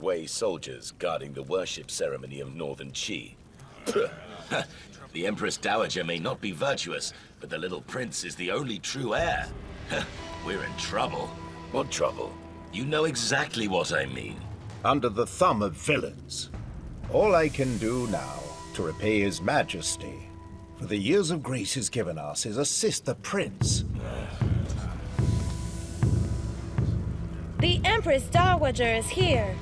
Wei soldiers guarding the worship ceremony of Northern Qi. The Empress Dowager may not be virtuous, but the little prince is the only true heir. We're in trouble. What trouble? You know exactly what I mean. Under the thumb of villains. All I can do now to repay His Majesty for the years of grace he's given us is assist the prince. The Empress Dowager is here.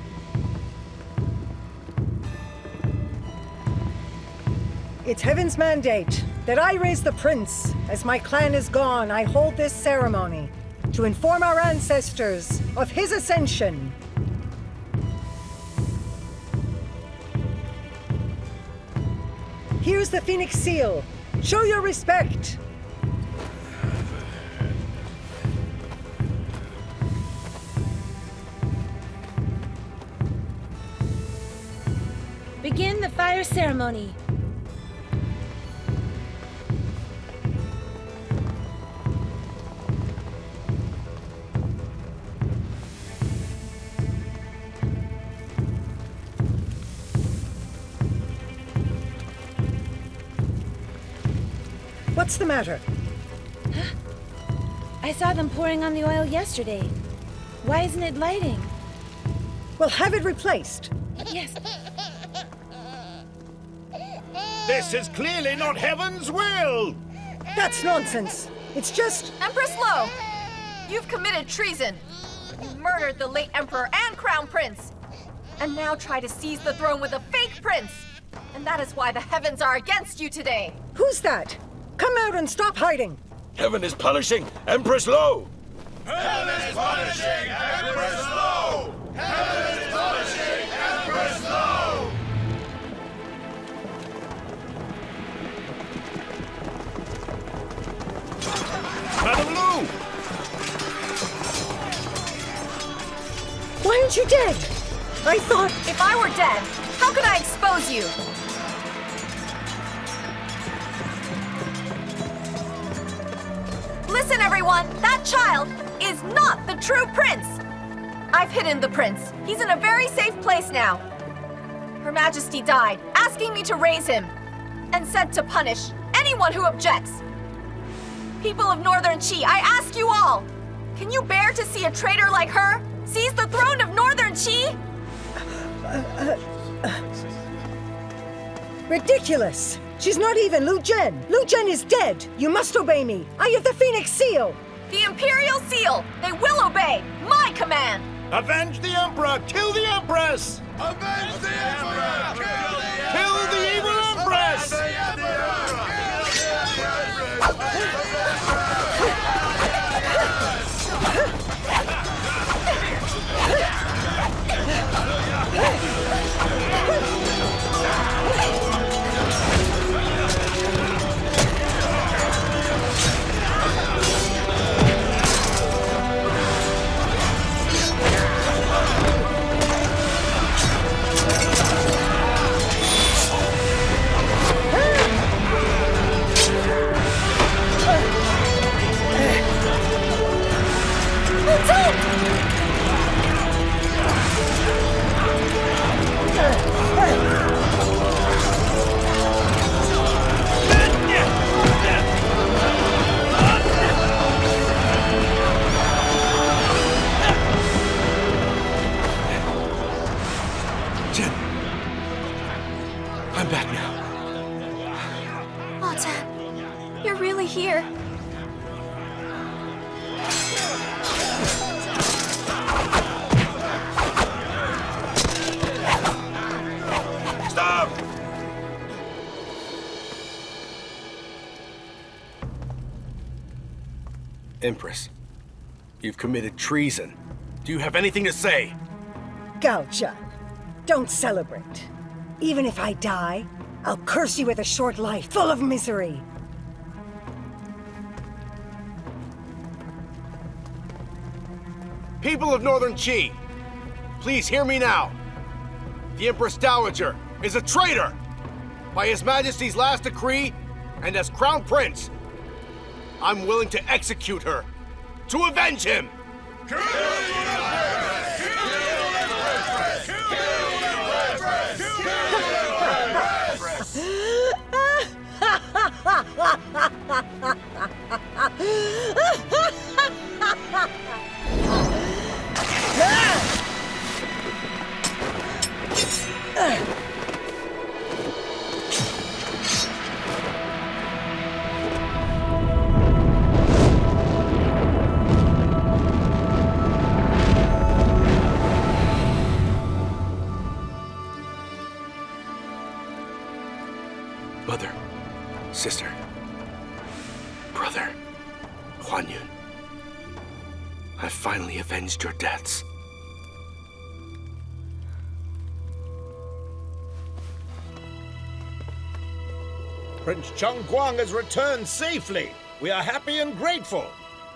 It's Heaven's mandate that I raise the prince. As my clan is gone, I hold this ceremony to inform our ancestors of his ascension. Here's the Phoenix Seal. Show your respect. Begin the fire ceremony. What's the matter? I saw them pouring on the oil yesterday. Why isn't it lighting? Well, have it replaced. Yes. This is clearly not Heaven's will! That's nonsense. It's just... Empress Lo! You've committed treason. You murdered the late Emperor and Crown Prince. And now try to seize the throne with a fake prince. And that is why the heavens are against you today. Who's that? Come out and stop hiding! Heaven is punishing Empress Lo! Heaven is punishing Empress Lo! Heaven is punishing Empress Lo! Madame Lu! Why aren't you dead? I thought... If I were dead, how could I expose you? Listen, everyone! That child is not the true prince! I've hidden the prince. He's in a very safe place now. Her Majesty died, asking me to raise him, and said to punish anyone who objects. People of Northern Qi, I ask you all, can you bear to see a traitor like her seize the throne of Northern Qi? Ridiculous! She's not even Lu Zhen! Lu Zhen is dead! You must obey me! I have the Phoenix Seal! The Imperial Seal! They will obey my command! Avenge the Emperor! Kill the Empress! Avenge the Emperor! Kill the evil Empress! Chen! I'm back now. Gao Zhan, you're really here. Stop! Empress, you've committed treason. Do you have anything to say? Gao Zhan, don't celebrate. Even if I die, I'll curse you with a short life full of misery. People of Northern Qi, please hear me now. The Empress Dowager is a traitor! By His Majesty's last decree, and as Crown Prince, I'm willing to execute her, to avenge him! Kill the Empress! Kill the Empress! Kill Mother, sister, brother, Huan Yun, I finally avenged your deaths. Prince Chongguang has returned safely. We are happy and grateful.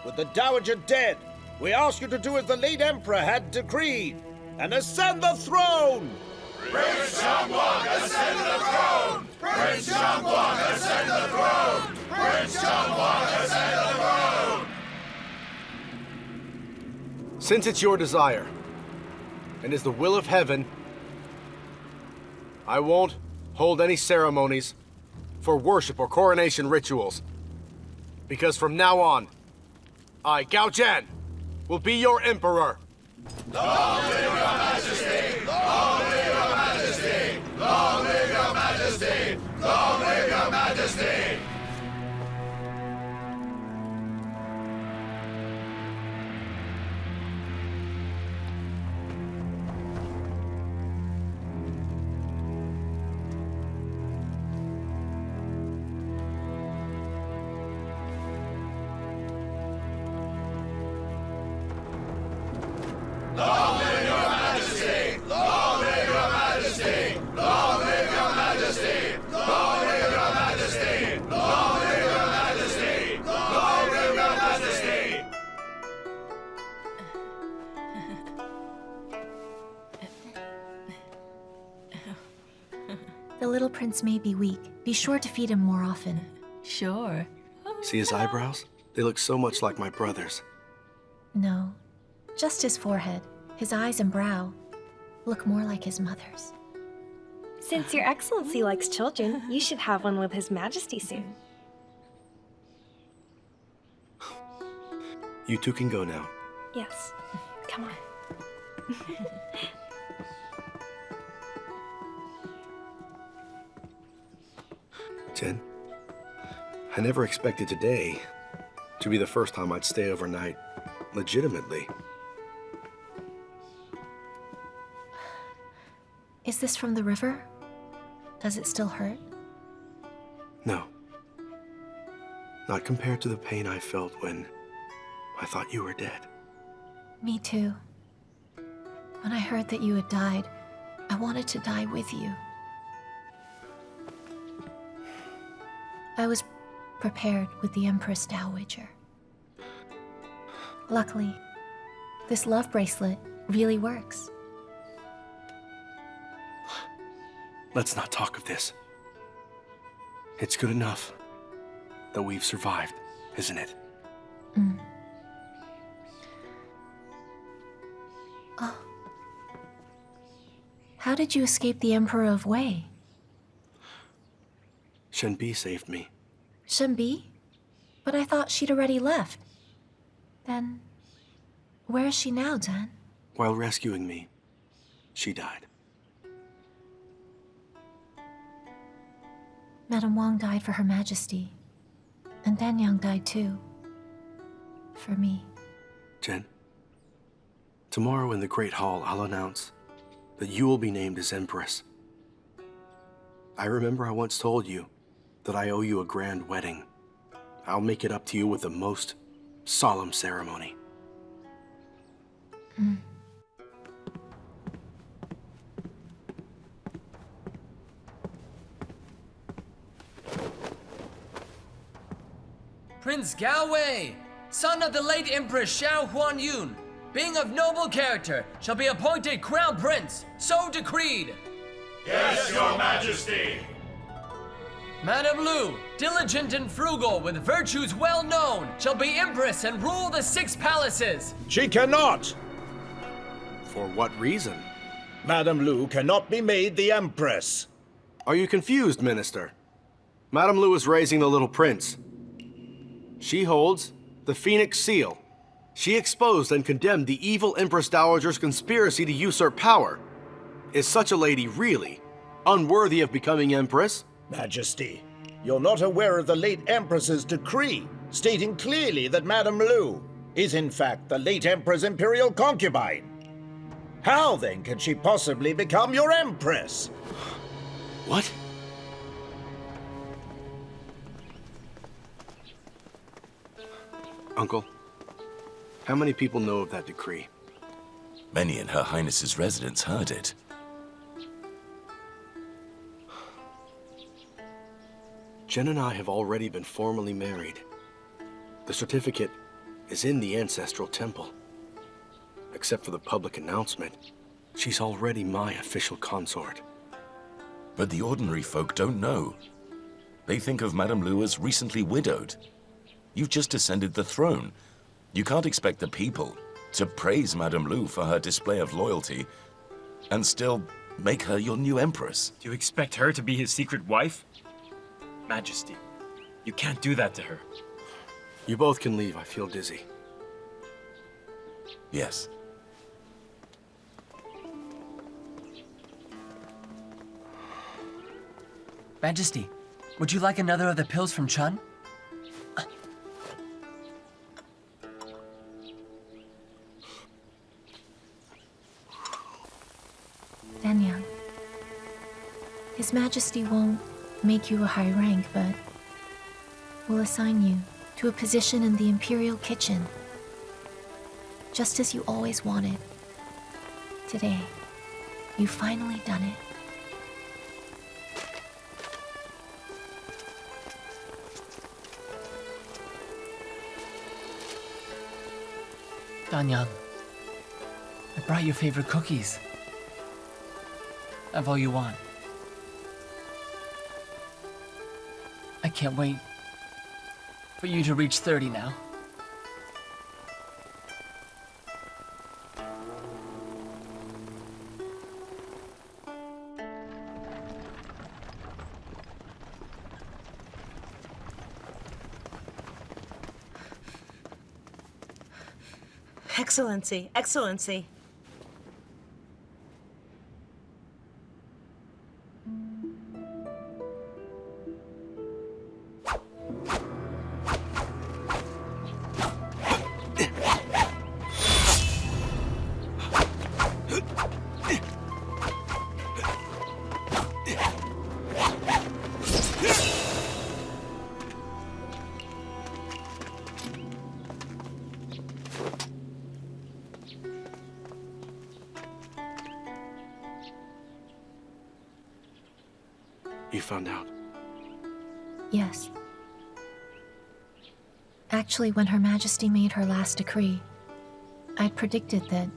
With the Dowager dead, we ask you to do as the late Emperor had decreed, and ascend the throne! Prince Chongguang, ascend the throne! Prince Chongguang, ascend the throne! Prince Chongguang, ascend the throne! Since it's your desire, and is the will of heaven, I won't hold any ceremonies for worship or coronation rituals. Because from now on, I, Gao Zhan, will be your emperor. Long live your majesty! Long live your majesty! Long live your majesty! Long live your majesty! Long live your majesty! Long live your majesty! Long live your majesty! Long live your majesty! Long live your majesty! Long live your majesty! The little prince may be weak. Be sure to feed him more often. Sure. See his eyebrows? They look so much like my brother's. No, just his forehead, his eyes and brow look more like his mother's. Since Your Excellency likes children, you should have one with His Majesty soon. You two can go now. Yes. Come on. Chen, I never expected today to be the first time I'd stay overnight legitimately. Is this from the river? Does it still hurt? No. Not compared to the pain I felt when I thought you were dead. Me too. When I heard that you had died, I wanted to die with you. I was prepared with the Empress Dowager. Luckily, this love bracelet really works. Let's not talk of this. It's good enough that we've survived, isn't it? Oh. How did you escape the Emperor of Wei? Shen Bi saved me. Shen Bi? But I thought she'd already left. Then, where is she now, Zhan? While rescuing me, she died. Madame Wang died for Her Majesty. And Danyang died too. For me. Chen, tomorrow in the Great Hall, I'll announce that you will be named as Empress. I remember I once told you that I owe you a grand wedding. I'll make it up to you with the most solemn ceremony. Prince Gao Wei, son of the late Empress Xiao Huan Yun, being of noble character, shall be appointed Crown Prince, so decreed. Yes, Your Majesty! Madame Lu, diligent and frugal, with virtues well known, shall be Empress and rule the 6 palaces. She cannot! For what reason? Madame Lu cannot be made the Empress. Are you confused, Minister? Madame Lu is raising the little prince. She holds the Phoenix Seal. She exposed and condemned the evil Empress Dowager's conspiracy to usurp power. Is such a lady really unworthy of becoming Empress? Majesty, you're not aware of the late Empress's decree, stating clearly that Madame Lu is in fact the late Emperor's imperial concubine. How then can she possibly become your Empress? What? Uncle, how many people know of that decree? Many in Her Highness's residence heard it. Chen and I have already been formally married. The certificate is in the ancestral temple. Except for the public announcement, she's already my official consort. But the ordinary folk don't know. They think of Madame Lu as recently widowed. You've just ascended the throne. You can't expect the people to praise Madame Lu for her display of loyalty and still make her your new empress. Do you expect her to be his secret wife? Majesty, you can't do that to her. You both can leave. I feel dizzy. Yes. Majesty, would you like another of the pills from Chen? Danyang, His Majesty won't make you a high rank, but will assign you to a position in the Imperial Kitchen, just as you always wanted. Today, you've finally done it. Danyang, I brought your favorite cookies. Have all you want. I can't wait for you to reach 30 now. Excellency, Excellency. You found out? Yes. Actually, when Her Majesty made her last decree, I'd predicted that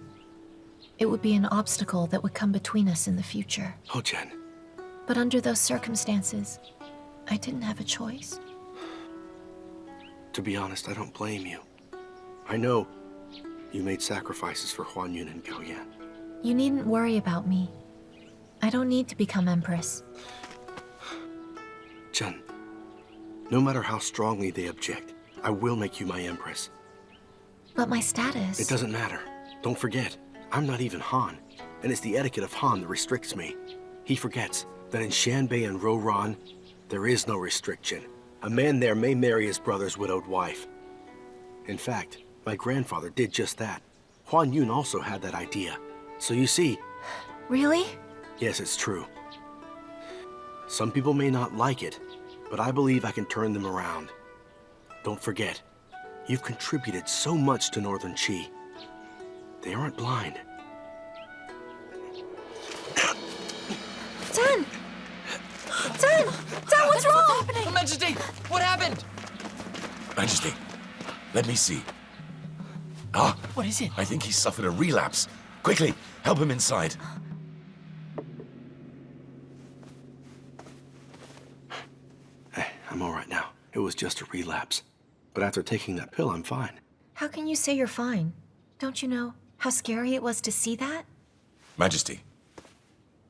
it would be an obstacle that would come between us in the future. Oh, Chen. But under those circumstances, I didn't have a choice. To be honest, I don't blame you. I know you made sacrifices for Huan Yun and Gao Yan. You needn't worry about me. I don't need to become Empress. Chen, no matter how strongly they object, I will make you my Empress. But my status... It doesn't matter. Don't forget, I'm not even Han, and it's the etiquette of Han that restricts me. He forgets that in Shanbei and Roran, there is no restriction. A man there may marry his brother's widowed wife. In fact, my grandfather did just that. Huan Yun also had that idea. So you see... Really? Yes, it's true. Some people may not like it, but I believe I can turn them around. Don't forget, you've contributed so much to Northern Qi. They aren't blind. Zhen! Zhen! Zhen, what's wrong? Her Majesty, what happened? Majesty, let me see. Ah, What is it? I think he's suffered a relapse. Quickly, help him inside. I'm all right now. It was just a relapse. But after taking that pill, I'm fine. How can you say you're fine? Don't you know how scary it was to see that? Majesty,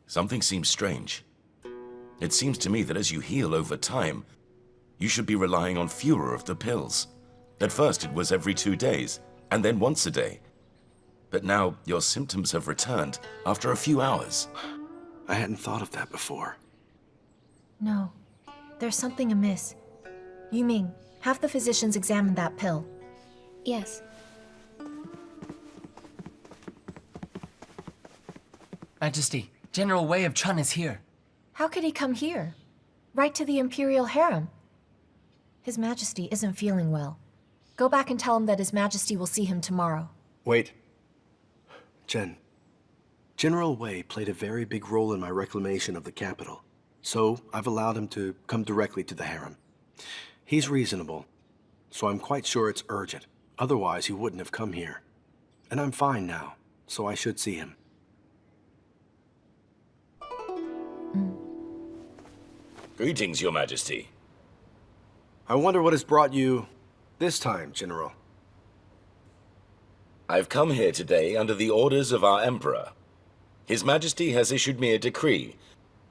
something seems strange. It seems to me that as you heal over time, you should be relying on fewer of the pills. At first it was every 2 days, and then once a day. But now your symptoms have returned after a few hours. I hadn't thought of that before. No, there's something amiss. Yuming, have the physicians examine that pill. Yes. Majesty, General Wei of Chen is here. How could he come here? Right to the Imperial Harem. His Majesty isn't feeling well. Go back and tell him that His Majesty will see him tomorrow. Wait. Chen, General Wei played a very big role in my reclamation of the capital, so I've allowed him to come directly to the harem. He's reasonable, so I'm quite sure it's urgent. Otherwise, he wouldn't have come here. And I'm fine now, so I should see him. Greetings, Your Majesty. I wonder what has brought you this time, General. I've come here today under the orders of our Emperor. His Majesty has issued me a decree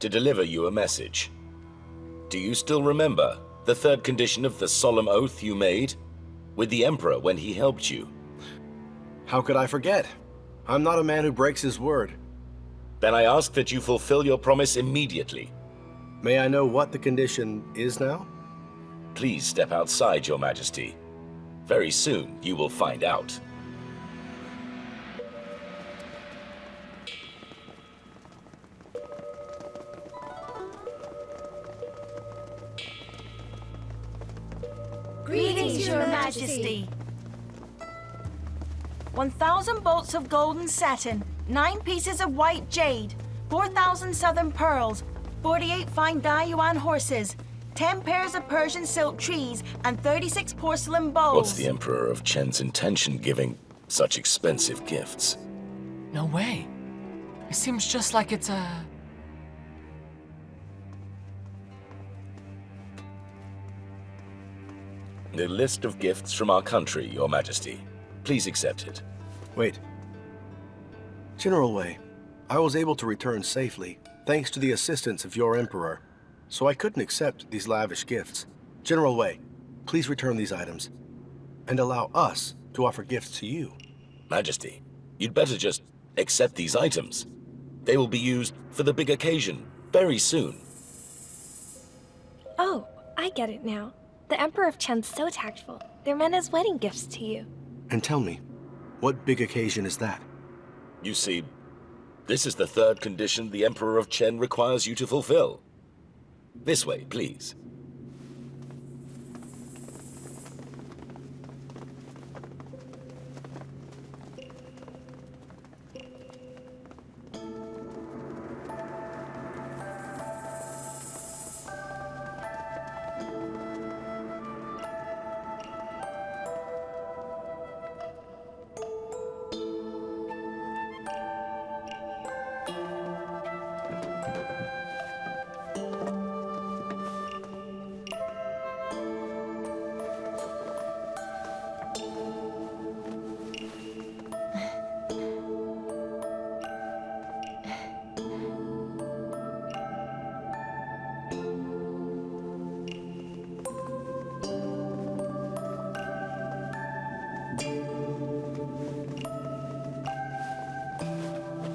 to deliver you a message. Do you still remember the third condition of the solemn oath you made with the Emperor when he helped you? How could I forget? I'm not a man who breaks his word. Then I ask that you fulfill your promise immediately. May I know what the condition is now? Please step outside, Your Majesty. Very soon you will find out. Greetings, Your Majesty. 1,000 bolts of golden satin, 9 pieces of white jade, 4,000 southern pearls, 48 fine Dayuan horses, 10 pairs of Persian silk trees, and 36 porcelain bowls. What's the Emperor of Chen's intention giving such expensive gifts? No way. It seems just like it's a... The list of gifts from our country, Your Majesty. Please accept it. Wait. General Wei, I was able to return safely thanks to the assistance of your Emperor, so I couldn't accept these lavish gifts. General Wei, please return these items and allow us to offer gifts to you. Majesty, you'd better just accept these items. They will be used for the big occasion very soon. Oh, I get it now. The Emperor of Chen's so tactful. They're meant as wedding gifts to you. And tell me, what big occasion is that? You see, this is the third condition the Emperor of Chen requires you to fulfill. This way, please.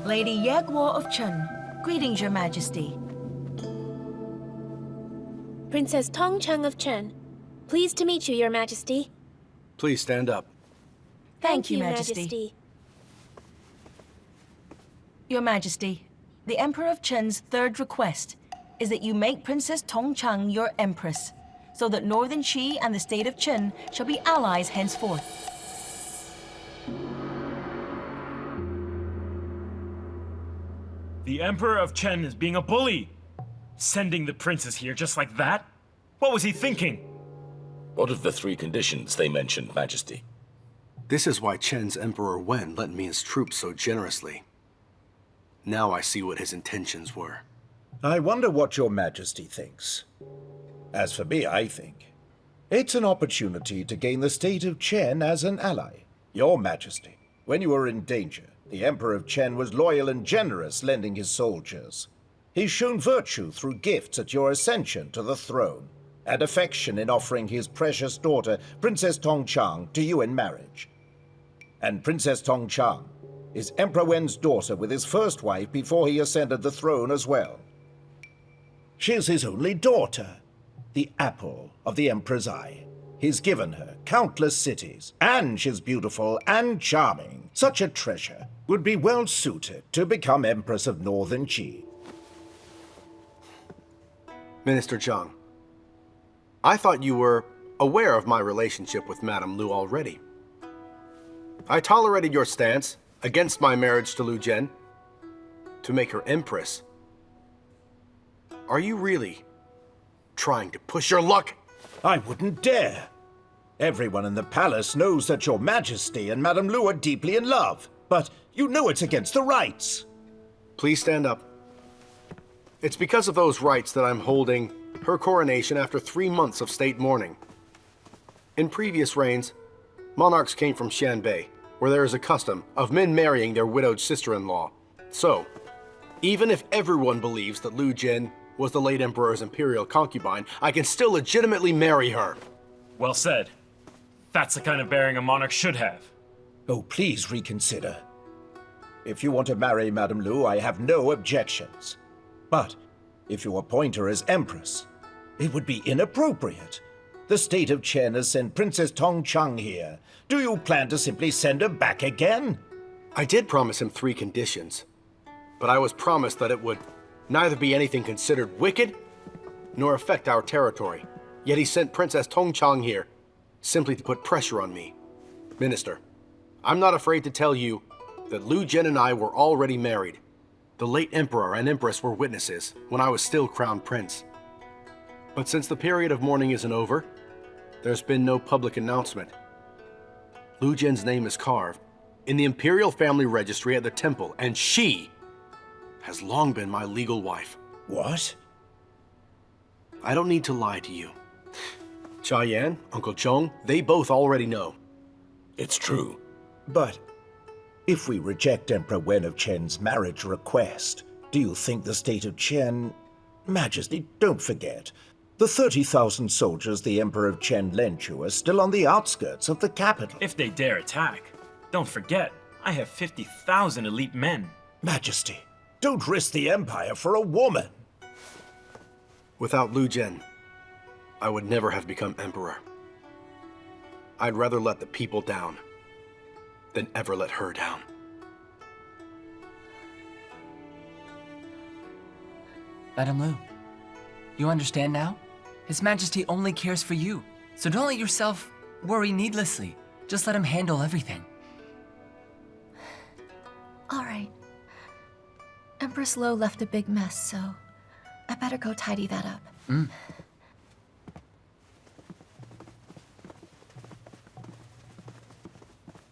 Lady Yeguo of Chen. Greetings, Your Majesty. Princess Tong Cheng of Chen. Pleased to meet you, Your Majesty. Please stand up. Thank you, Majesty. Your Majesty, the Emperor of Chen's third request is that you make Princess Tong Cheng your Empress, so that Northern Qi and the state of Chen shall be allies henceforth. The Emperor of Chen is being a bully. Sending the princess here just like that? What was he thinking? What of the 3 conditions they mentioned, Majesty? This is why Chen's Emperor Wen lent me his troops so generously. Now I see what his intentions were. I wonder what Your Majesty thinks. As for me, I think it's an opportunity to gain the state of Chen as an ally. Your Majesty, when you were in danger, the Emperor of Chen was loyal and generous, lending his soldiers. He's shown virtue through gifts at your ascension to the throne. and affection in offering his precious daughter, Princess Tongchang, to you in marriage. And Princess Tongchang is Emperor Wen's daughter with his first wife before he ascended the throne as well. She is his only daughter, the apple of the Emperor's eye. He's given her countless cities, and she's beautiful and charming. Such a treasure would be well suited to become Empress of Northern Qi. Minister Zhang, I thought you were aware of my relationship with Madame Lu already. I tolerated your stance against my marriage to Lu Zhen to make her Empress. Are you really trying to push your luck? I wouldn't dare. Everyone in the palace knows that your Majesty and Madame Lu are deeply in love, but you know it's against the rites. Please stand up. It's because of those rites that I'm holding her coronation after 3 months of state mourning. In previous reigns, monarchs came from Xianbei, where there is a custom of men marrying their widowed sister-in-law. So, even if everyone believes that Lu Zhen was the late emperor's imperial concubine, I can still legitimately marry her. Well said. That's the kind of bearing a monarch should have. Oh, please reconsider. If you want to marry Madame Lu, I have no objections. But if you appoint her as Empress, it would be inappropriate. The state of Chen has sent Princess Tongchang here. Do you plan to simply send her back again? I did promise him 3 conditions, but I was promised that it would neither be anything considered wicked nor affect our territory. Yet he sent Princess Tongchang here simply to put pressure on me. Minister, I'm not afraid to tell you that Lu Zhen and I were already married. The late Emperor and Empress were witnesses when I was still Crown Prince. But since the period of mourning isn't over, there's been no public announcement. Lu Zhen's name is carved in the Imperial Family Registry at the temple, and she has long been my legal wife. What? I don't need to lie to you. Jia Yan, Uncle Chong, they both already know. It's true. But if we reject Emperor Wen of Chen's marriage request, do you think the state of Chen... Majesty, don't forget, the 30,000 soldiers the Emperor of Chen lent you are still on the outskirts of the capital. If they dare attack, don't forget, I have 50,000 elite men. Majesty, don't risk the Empire for a woman. Without Lu Zhen, I would never have become Emperor. I'd rather let the people down than ever let her down. Madame Lu, you understand now? His Majesty only cares for you, so don't let yourself worry needlessly. Just let him handle everything. All right. Empress Lo left a big mess, so I better go tidy that up.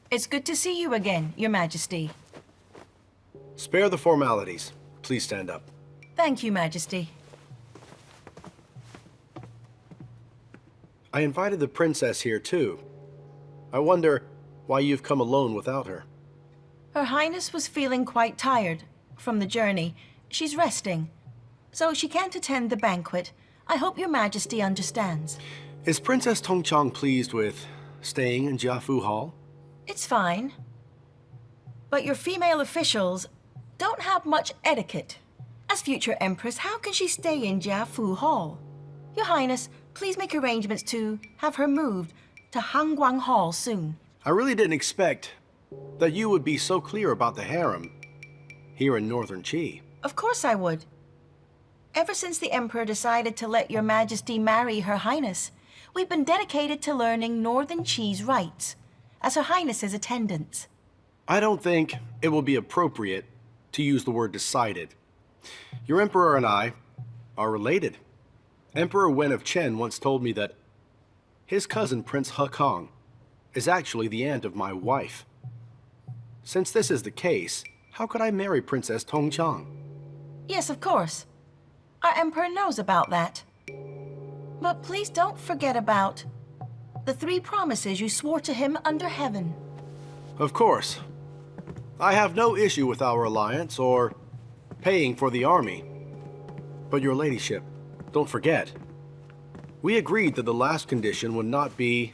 It's good to see you again, Your Majesty. Spare the formalities. Please stand up. Thank you, Majesty. I invited the princess here too. I wonder why you've come alone without her. Her Highness was feeling quite tired from the journey. She's resting, so she can't attend the banquet. I hope Your Majesty understands. Is Princess Tongchang pleased with staying in Jiafu Hall? It's fine. But your female officials don't have much etiquette. As future Empress, how can she stay in Jiafu Hall? Your Highness, please make arrangements to have her moved to Hangguang Hall soon. I really didn't expect that you would be so clear about the harem here in Northern Qi. Of course I would. Ever since the Emperor decided to let Your Majesty marry Her Highness, we've been dedicated to learning Northern Qi's rights as Her Highness's attendants. I don't think it will be appropriate to use the word decided. Your Emperor and I are related. Emperor Wen of Chen once told me that his cousin Prince He Kong is actually the aunt of my wife. Since this is the case, how could I marry Princess Tongchang? Yes, of course. Our Emperor knows about that. But please don't forget about the 3 promises you swore to him under heaven. Of course. I have no issue with our alliance or paying for the army. But your ladyship, don't forget, We agreed that the last condition would not be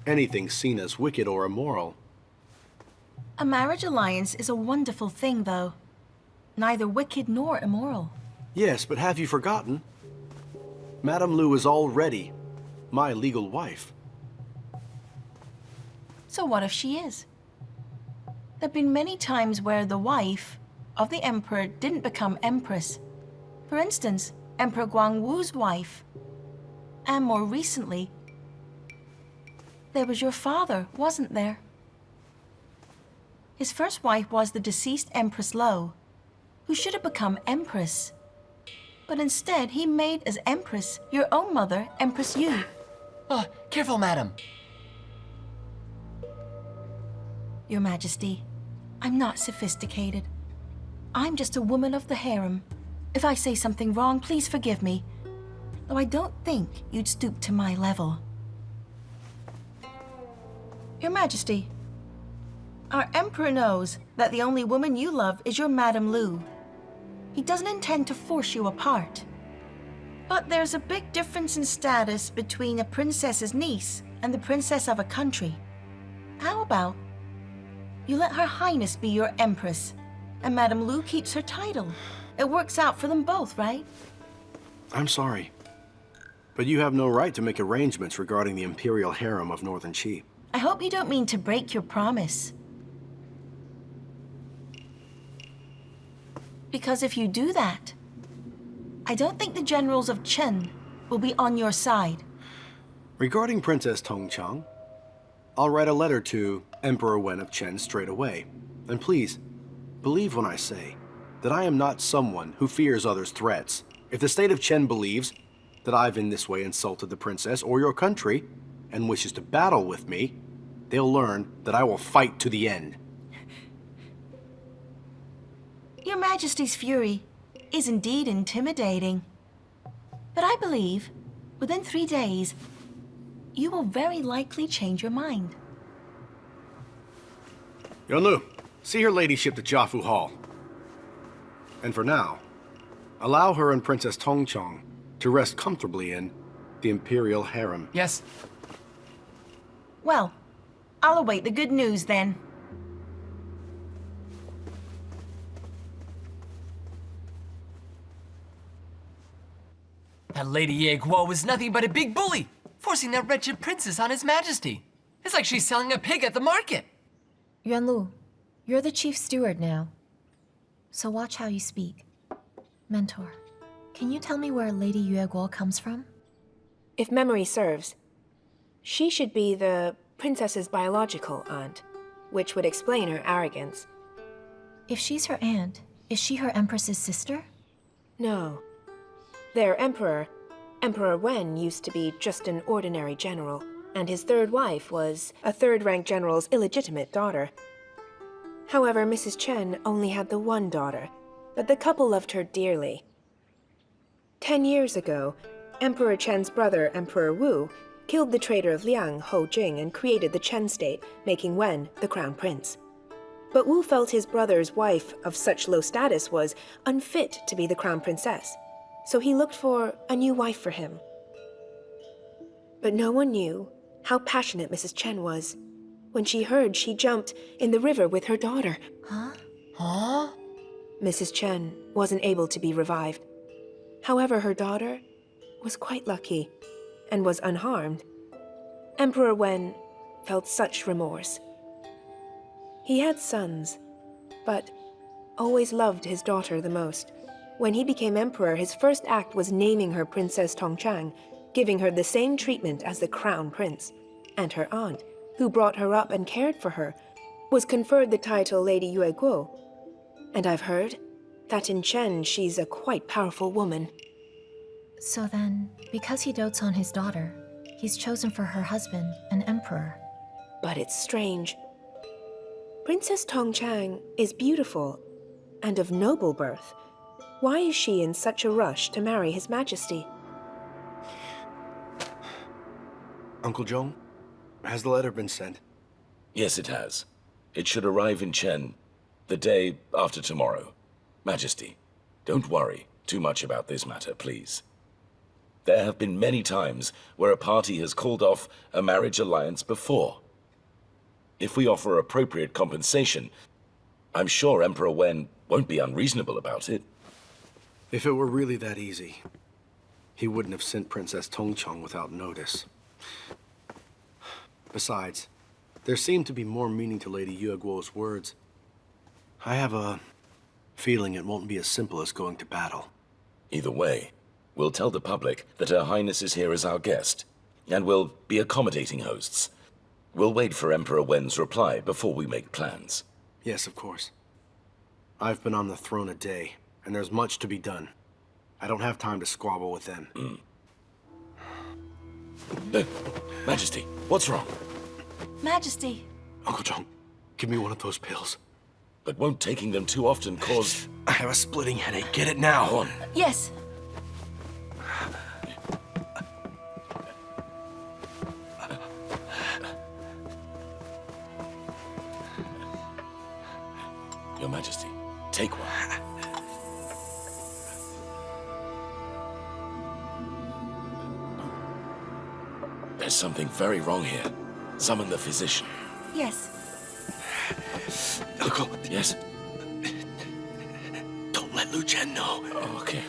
anything seen as wicked or immoral. A marriage alliance is a wonderful thing, though. Neither wicked nor immoral. Yes, but have you forgotten? Madame Lu is already my legal wife. So what if she is? There've been many times where the wife of the emperor didn't become empress. For instance, Emperor Guangwu's wife. And more recently, there was your father, wasn't there? His first wife was the deceased Empress Lo, who should have become empress. But instead, he made as empress your own mother, Empress Yu. Oh, careful, madam. Your Majesty, I'm not sophisticated. I'm just a woman of the harem. If I say something wrong, please forgive me. Though I don't think you'd stoop to my level. Your Majesty, our Emperor knows that the only woman you love is your Madame Lu. He doesn't intend to force you apart. But there's a big difference in status between a princess's niece and the princess of a country. How about you let Her Highness be your Empress, and Madame Lu keeps her title? It works out for them both, right? I'm sorry, but you have no right to make arrangements regarding the imperial harem of Northern Qi. I hope you don't mean to break your promise. Because if you do that, I don't think the generals of Chen will be on your side. Regarding Princess Tongchang, I'll write a letter to Emperor Wen of Chen straight away. And please, believe when I say that I am not someone who fears others' threats. If the state of Chen believes that I've in this way insulted the princess or your country and wishes to battle with me, they'll learn that I will fight to the end. Your Majesty's fury is indeed intimidating. But I believe, within 3 days, you will very likely change your mind. Yunlu, see her ladyship to Jiafu Hall. And for now, allow her and Princess Tongchang to rest comfortably in the imperial harem. Yes. Well, I'll await the good news then. That Lady Ye Guo was nothing but a big bully, forcing that wretched princess on His Majesty. It's like she's selling a pig at the market. Yuanlu, you're the chief steward now. So watch how you speak. Mentor, can you tell me where Lady Yue Guo comes from? If memory serves, she should be the princess's biological aunt, which would explain her arrogance. If she's her aunt, is she her empress's sister? No. Their emperor, Emperor Wen, used to be just an ordinary general, and his third wife was a third-rank general's illegitimate daughter. However, Mrs. Chen only had the one daughter, but the couple loved her dearly. 10 years ago, Emperor Chen's brother, Emperor Wu, killed the traitor of Liang, Ho Jing, and created the Chen state, making Wen the crown prince. But Wu felt his brother's wife of such low status was unfit to be the crown princess, so he looked for a new wife for him. But no one knew how passionate Mrs. Chen was. When she heard, she jumped in the river with her daughter. Huh? Huh? Mrs. Chen wasn't able to be revived. However, her daughter was quite lucky and was unharmed. Emperor Wen felt such remorse. He had sons, but always loved his daughter the most. When he became emperor, his first act was naming her Princess Tongchang, giving her the same treatment as the crown prince. And her aunt, who brought her up and cared for her, was conferred the title Lady Yue Guo. And I've heard that in Chen she's a quite powerful woman. So then, because he dotes on his daughter, he's chosen for her husband, an emperor. But it's strange. Princess Tongchang is beautiful and of noble birth. Why is she in such a rush to marry His Majesty? Uncle Zhong, has the letter been sent? Yes, it has. It should arrive in Chen the day after tomorrow. Majesty, don't worry too much about this matter, please. There have been many times where a party has called off a marriage alliance before. If we offer appropriate compensation, I'm sure Emperor Wen won't be unreasonable about it. If it were really that easy, he wouldn't have sent Princess Tongcheng without notice. Besides, there seemed to be more meaning to Lady Yue Guo's words. I have a feeling it won't be as simple as going to battle. Either way, we'll tell the public that Her Highness is here as our guest, and we'll be accommodating hosts. We'll wait for Emperor Wen's reply before we make plans. Yes, of course. I've been on the throne a day, and there's much to be done. I don't have time to squabble with them. Majesty, what's wrong? Majesty. Uncle Zhang, give me one of those pills. But won't taking them too often cause... I have a splitting headache. Get it now. Go on. Yes. Your Majesty, take one. There's something very wrong here. Summon the physician. Yes. Uncle. Yes? Don't let Lu Zhen know. Oh, okay.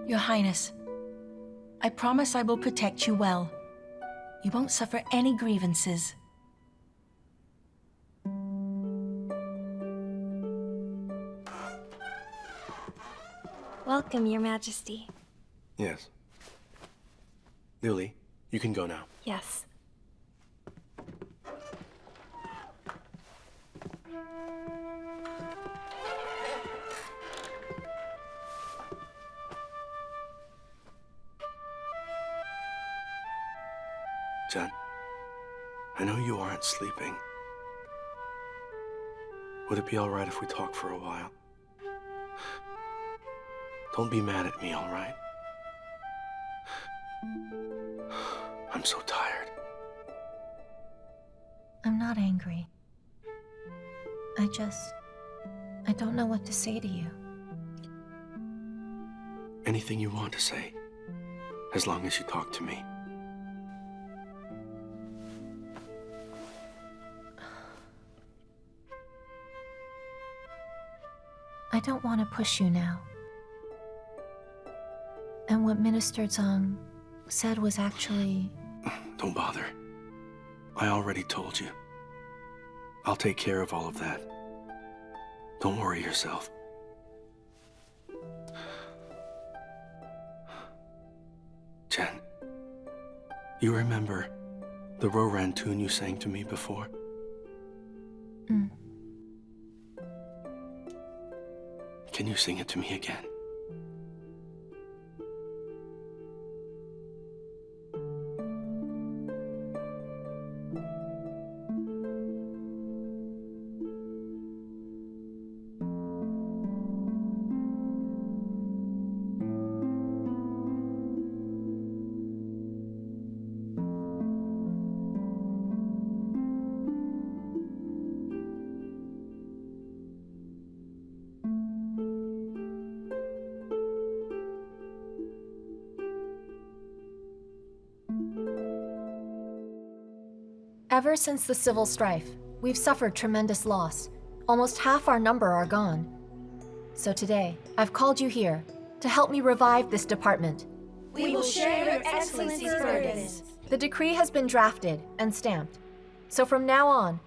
Your Highness, I promise I will protect you well. You won't suffer any grievances. Welcome, Your Majesty. Yes. Liu, you can go now. Yes. Zhen, I know you aren't sleeping. Would it be all right if we talk for a while? Don't be mad at me, all right? I'm so tired. I'm not angry. I don't know what to say to you. Anything you want to say, as long as you talk to me. I don't want to push you now. And what Minister Zhang said was actually... Don't bother. I already told you. I'll take care of all of that. Don't worry yourself. Chen, you remember the Roran tune you sang to me before? Can you sing it to me again? Ever since the civil strife, we've suffered tremendous loss. Almost half our number are gone. So today, I've called you here to help me revive this department. We will share Your Excellency's burdens. The decree has been drafted and stamped. So from now on,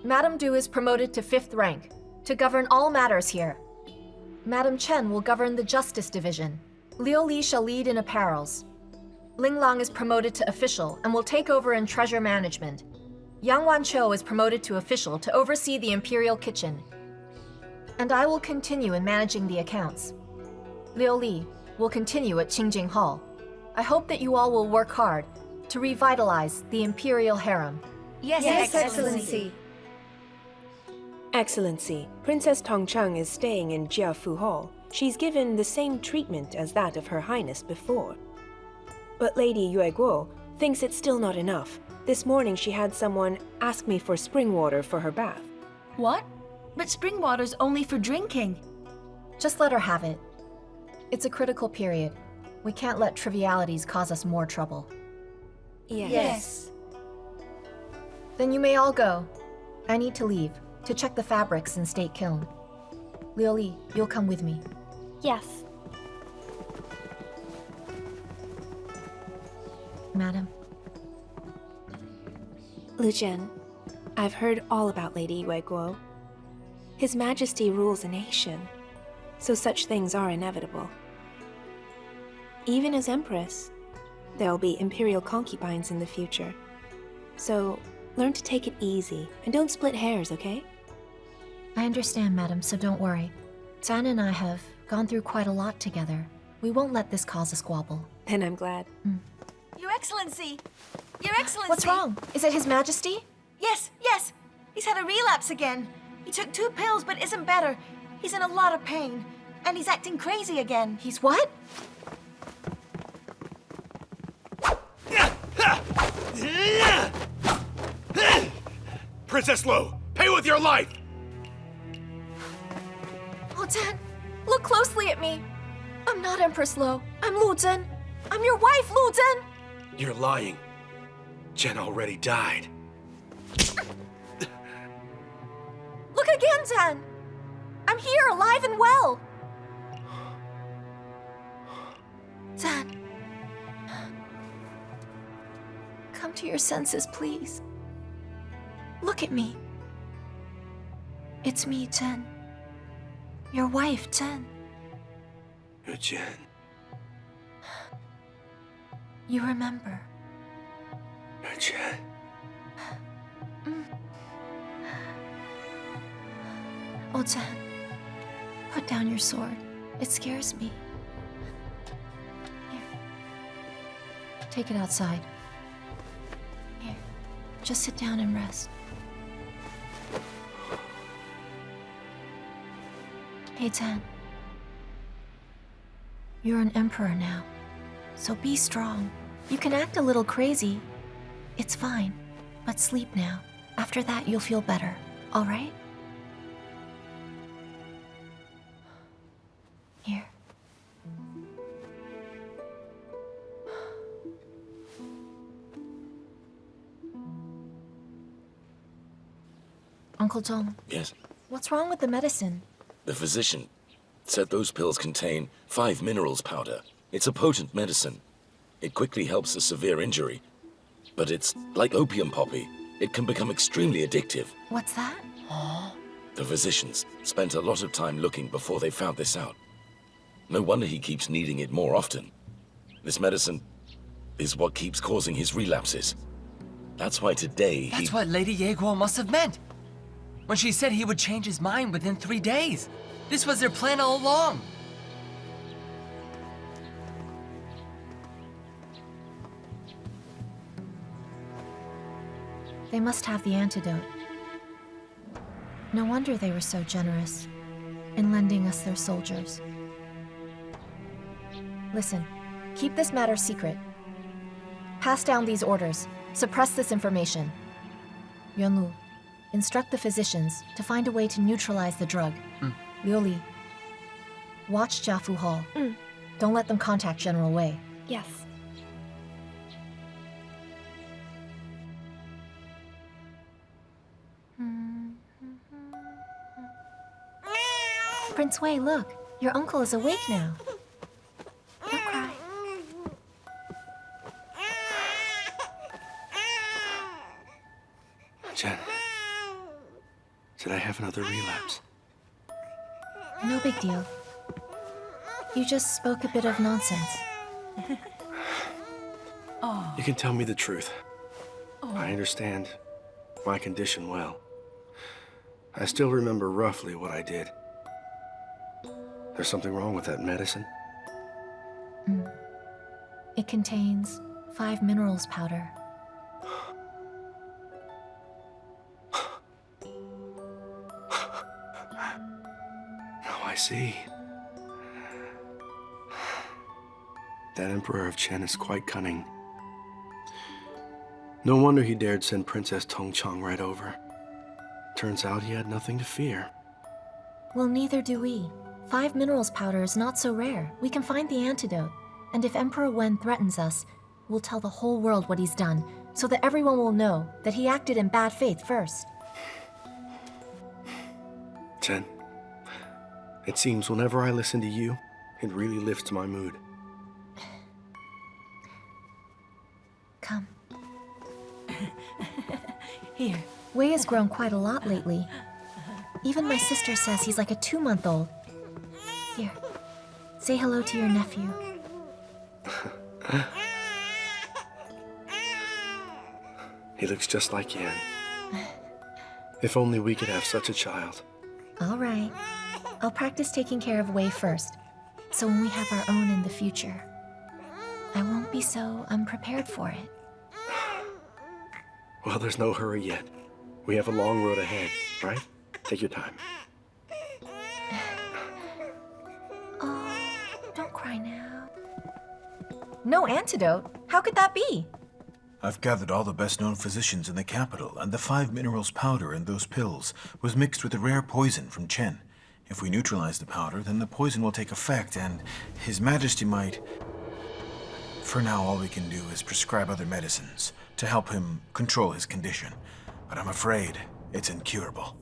Madame Du is promoted to 5th rank to govern all matters here. Madame Chen will govern the Justice Division. Liu Li shall lead in apparels. Ling Lang is promoted to official and will take over in treasure management. Yang Wanqiu is promoted to official to oversee the Imperial Kitchen. And I will continue in managing the accounts. Liu Li will continue at Qingjing Hall. I hope that you all will work hard to revitalize the Imperial Harem. Yes, Yes, Excellency. Excellency. Excellency, Princess Tongcheng is staying in Jiafu Hall. She's given the same treatment as that of Her Highness before. But Lady Yue Guo thinks it's still not enough. This morning she had someone ask me for spring water for her bath. What? But spring water's only for drinking. Just let her have it. It's a critical period. We can't let trivialities cause us more trouble. Yes. Then you may all go. I need to leave, to check the fabrics in State Kiln. Liu Li, you'll come with me. Yes. Madam. Lu Zhen, I've heard all about Lady Yue Guo. His Majesty rules a nation, so such things are inevitable. Even as Empress, there'll be imperial concubines in the future. So, learn to take it easy, and don't split hairs, okay? I understand, madam, so don't worry. Zhan and I have gone through quite a lot together. We won't let this cause a squabble. Then I'm glad. Your Excellency! Your Excellency! What's wrong? Is it His Majesty? Yes, yes! He's had a relapse again. He took 2 pills but isn't better. He's in a lot of pain. And he's acting crazy again. He's what? Princess Lu, pay with your life! Oh, Zhan, look closely at me. I'm not Empress Lu. I'm Lu Zhen. I'm your wife, Lu Zhen. You're lying. Chen already died. Look again, Zhan. I'm here, alive and well. Zhan. Come to your senses, please. Look at me. It's me, Chen. Your wife, Chen. You're Chen. You remember. You're Chen. Oh, Chen. Put down your sword. It scares me. Here. Take it outside. Here. Just sit down and rest. Hey, Zhan. You're an emperor now, so be strong. You can act a little crazy. It's fine, but sleep now. After that, you'll feel better, all right? Here. Uncle Zhong. Yes? What's wrong with the medicine? The physician said those pills contain 5 minerals powder. It's a potent medicine. It quickly helps a severe injury. But it's like opium poppy. It can become extremely addictive. What's that? The physicians spent a lot of time looking before they found this out. No wonder he keeps needing it more often. This medicine is what keeps causing his relapses. That's why today That's what Lady Yue Guo must have meant. When she said he would change his mind within 3 days. This was their plan all along. They must have the antidote. No wonder they were so generous in lending us their soldiers. Listen, keep this matter secret. Pass down these orders. Suppress this information. Yuanlu, instruct the physicians to find a way to neutralize the drug. Liu Li, watch Jiafu Hall. Don't let them contact General Wei. Yes. Prince Wei, look. Your uncle is awake now. Don't cry. Chen, did I have another relapse? No big deal. You just spoke a bit of nonsense. You can tell me the truth. I understand my condition well. I still remember roughly what I did. There's something wrong with that medicine? It contains 5 minerals powder. I see. That Emperor of Chen is quite cunning. No wonder he dared send Princess Tongchang right over. Turns out he had nothing to fear. Well, neither do we. 5 minerals powder is not so rare. We can find the antidote. And if Emperor Wen threatens us, we'll tell the whole world what he's done, so that everyone will know that he acted in bad faith first. Chen, it seems whenever I listen to you, it really lifts my mood. Come. Here. Wei has grown quite a lot lately. Even my sister says he's like a 2-month-old. Here, say hello to your nephew. He looks just like Yan. If only we could have such a child. All right. I'll practice taking care of Wei first, so when we have our own in the future, I won't be so unprepared for it. Well, there's no hurry yet. We have a long road ahead, right? Take your time. Oh, don't cry now. No antidote? How could that be? I've gathered all the best-known physicians in the capital, and the 5 minerals powder in those pills was mixed with a rare poison from Chen. If we neutralize the powder, then the poison will take effect, and His Majesty might... For now, all we can do is prescribe other medicines to help him control his condition. But I'm afraid it's incurable.